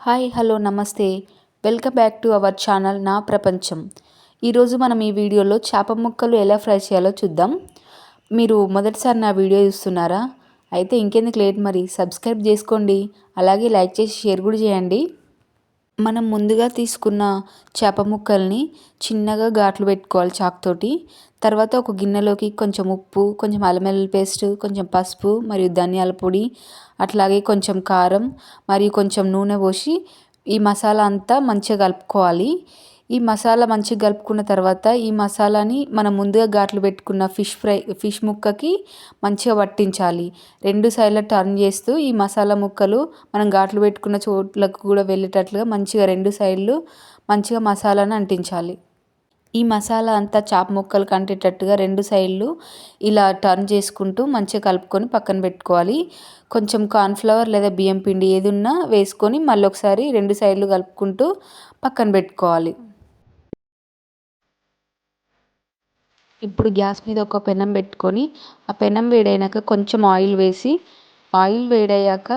Hi hello నమస్తే welcome back to our channel నా ప్రపంచం. ఈరోజు మనం ఈ వీడియోలో చేప ముక్కలు ఎలా ఫ్రై చేయాలో చూద్దాం. మీరు మొదటిసారి నా వీడియో చూస్తున్నారా? అయితే ఇంకెందుకు లేట్, మరి సబ్స్క్రైబ్ చేసుకోండి, అలాగే లైక్ చేసి షేర్ కూడా చేయండి. మనం ముందుగా తీసుకున్న చేప ముక్కల్ని చిన్నగా ఘాట్లు పెట్టుకోవాలి చాకుతోటి. తర్వాత ఒక గిన్నెలోకి కొంచెం ఉప్పు, కొంచెం అల్లం వెల్లుల్లి పేస్ట్, కొంచెం పసుపు మరియు ధనియాల పొడి, అట్లాగే కొంచెం కారం మరియు కొంచెం నూనె పోసి ఈ మసాలా అంతా మంచిగా కలుపుకోవాలి. ఈ మసాలా మంచిగా కలుపుకున్న తర్వాత ఈ మసాలాని మనం ముందుగా ఘాట్లు పెట్టుకున్న ఫిష్ ముక్కకి మంచిగా పట్టించాలి. రెండు సైడ్ల టర్న్ చేస్తూ ఈ మసాలా ముక్కలు మనం ఘాట్లు పెట్టుకున్న చోట్లకు కూడా వెళ్ళేటట్లుగా మంచిగా రెండు సైడ్లు మంచిగా మసాలాను అంటించాలి. ఈ మసాలా అంతా చేప ముక్కలు అంటేటట్టుగా రెండు సైడ్లు ఇలా టర్న్ చేసుకుంటూ మంచిగా కలుపుకొని పక్కన పెట్టుకోవాలి. కొంచెం కార్న్ఫ్లవర్ లేదా బియ్యం పిండి ఏది ఉన్నా వేసుకొని మళ్ళీ ఒకసారి రెండు సైడ్లు కలుపుకుంటూ పక్కన పెట్టుకోవాలి. ఇప్పుడు గ్యాస్ మీద ఒక పెనం పెట్టుకొని ఆ పెనం వేడైనాక కొంచెం ఆయిల్ వేసి, ఆయిల్ వేడయ్యాక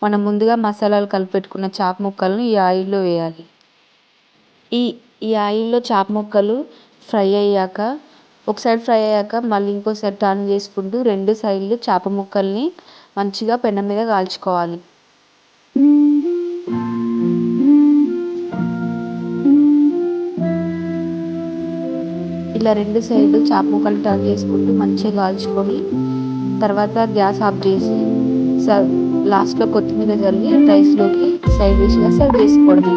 మనం ముందుగా మసాలాలు కలిపి పెట్టుకున్న చేప ముక్కలను ఈ ఆయిల్లో వేయాలి. ఈ ఆయిల్లో చేప ముక్కలు ఫ్రై అయ్యాక, ఒక సైడ్ ఫ్రై అయ్యాక మళ్ళీ ఇంకో సైడ్ టర్న్ చేసుకుంటూ రెండు సైడ్లు చేప ముక్కల్ని మంచిగా పెనం మీద కాల్చుకోవాలి. ఇలా రెండు సైడ్లు చేప ముక్కలు టర్న్ చేసుకుంటూ మంచిగా కాల్చుకొని తర్వాత గ్యాస్ ఆఫ్ చేసి లాస్ట్లో కొత్తిమీర చల్లి రైస్లోకి సైడ్ డిష్గా సర్వ్ చేసుకోవడమే.